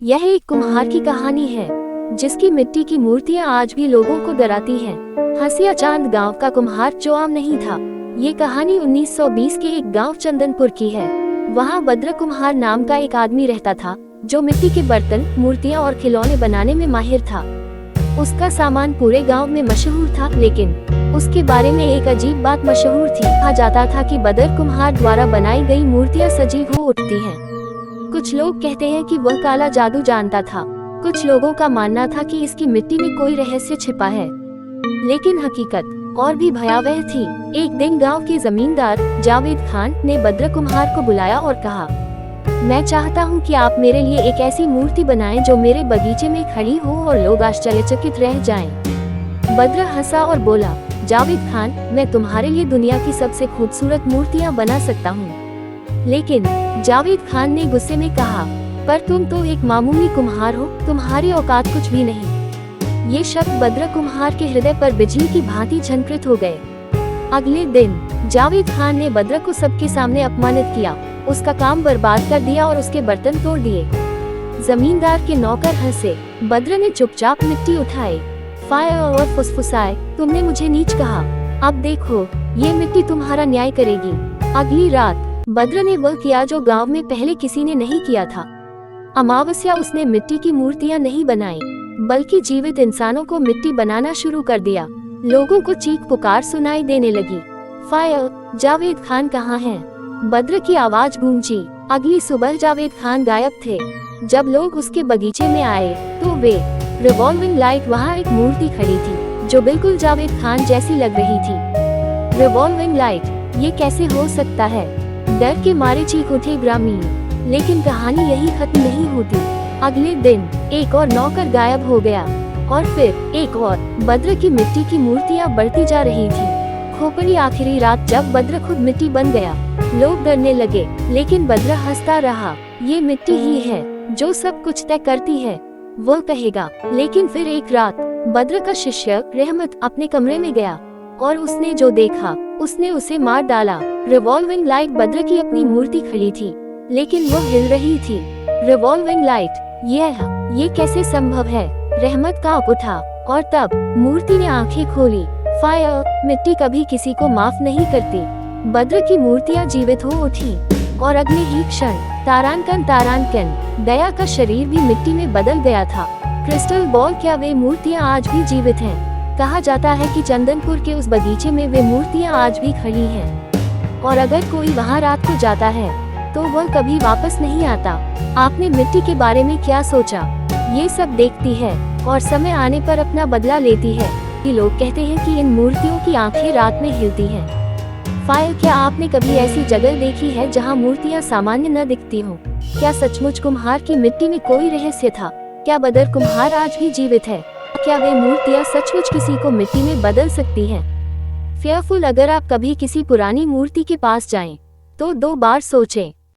यह एक कुम्हार की कहानी है जिसकी मिट्टी की मूर्तियां आज भी लोगों को डराती हैं। हसिया चांद गांव का कुम्हार जो आम नहीं था। ये कहानी 1920 के एक गांव चंदनपुर की है। वहां भद्र कुम्हार नाम का एक आदमी रहता था जो मिट्टी के बर्तन, मूर्तियां और खिलौने बनाने में माहिर था। उसका सामान पूरे गांव में मशहूर था, लेकिन उसके बारे में एक अजीब बात मशहूर थी। कहा जाता था कि भद्र कुम्हार द्वारा बनाई गई मूर्तियां सजीव हो उठती हैं। कुछ लोग कहते हैं कि वह काला जादू जानता था। कुछ लोगों का मानना था कि इसकी मिट्टी में कोई रहस्य छिपा है, लेकिन हकीकत और भी भयावह थी। एक दिन गांव के जमींदार जावेद खान ने भद्र कुम्हार को बुलाया और कहा, मैं चाहता हूं कि आप मेरे लिए एक ऐसी मूर्ति बनाएं जो मेरे बगीचे में खड़ी हो और लोग आश्चर्यचकित रह जाएं। भद्र हंसा और बोला, जावेद खान, मैं तुम्हारे लिए दुनिया की सबसे खूबसूरत मूर्तियां बना सकता हूं। लेकिन जावेद खान ने गुस्से में कहा, पर तुम तो एक मामूली कुम्हार हो, तुम्हारी औकात कुछ भी नहीं। ये शब्द भद्र कुम्हार के हृदय पर बिजली की भांति झनकृत हो गए। अगले दिन जावेद खान ने भद्र को सबके सामने अपमानित किया, उसका काम बर्बाद कर दिया और उसके बर्तन तोड़ दिए। जमींदार के नौकर हंसे। भद्र ने चुपचाप मिट्टी उठाई, फायर और फुसफुसाए, तुमने मुझे नीच कहा, अब देखो ये मिट्टी तुम्हारा न्याय करेगी। अगली रात भद्र ने वह किया जो गांव में पहले किसी ने नहीं किया था। अमावस्या उसने मिट्टी की मूर्तियां नहीं बनाई, बल्कि जीवित इंसानों को मिट्टी बनाना शुरू कर दिया। लोगों को चीख पुकार सुनाई देने लगी, फायर, जावेद खान कहाँ है? भद्र की आवाज गूंजी। अगली सुबह जावेद खान गायब थे। जब लोग उसके बगीचे में आए तो वे रिवॉल्विंग लाइट वहाँ एक मूर्ति खड़ी थी जो बिल्कुल जावेद खान जैसी लग रही थी। रिवॉल्विंग लाइट, ये कैसे हो सकता है? डर के मारे चीख उठे ग्रामीण। लेकिन कहानी यही खत्म नहीं होती। अगले दिन एक और नौकर गायब हो गया और फिर एक और। भद्र की मिट्टी की मूर्तियां बढ़ती जा रही थी। खोपड़ी आखिरी रात जब भद्र खुद मिट्टी बन गया, लोग डरने लगे, लेकिन भद्र हंसता रहा। ये मिट्टी ही है जो सब कुछ तय करती है, वह कहेगा। लेकिन फिर एक रात भद्र का शिष्य रहमत अपने कमरे में गया और उसने जो देखा उसने उसे मार डाला। रिवॉल्विंग लाइट भद्र की अपनी मूर्ति खड़ी थी, लेकिन वो हिल रही थी। रिवॉल्विंग लाइट, ये कैसे संभव है? रहमत कांप उठा और तब मूर्ति ने आंखें खोली। फायर, मिट्टी कभी किसी को माफ नहीं करती। भद्र की मूर्तियां जीवित हो उठी और अगले ही क्षण तारांकन दया का शरीर भी मिट्टी में बदल गया था। क्रिस्टल बॉल, क्या वे मूर्तियां आज भी जीवित हैं? कहा जाता है कि चंदनपुर के उस बगीचे में वे मूर्तियां आज भी खड़ी हैं और अगर कोई वहां रात को जाता है तो वह कभी वापस नहीं आता। आपने मिट्टी के बारे में क्या सोचा? ये सब देखती है और समय आने पर अपना बदला लेती है। ये लोग कहते हैं कि इन मूर्तियों की आंखें रात में हिलती हैं। फायर, क्या आपने कभी ऐसी जगह देखी है जहां मूर्तियां सामान्य न दिखती हों? क्या सचमुच कुम्हार की मिट्टी में कोई रहस्य था? क्या भद्र कुम्हार आज भी जीवित है? क्या वे मूर्तियां सचमुच किसी को मिट्टी में बदल सकती हैं? फेयरफुल, अगर आप कभी किसी पुरानी मूर्ति के पास जाएं, तो 2 बार सोचें।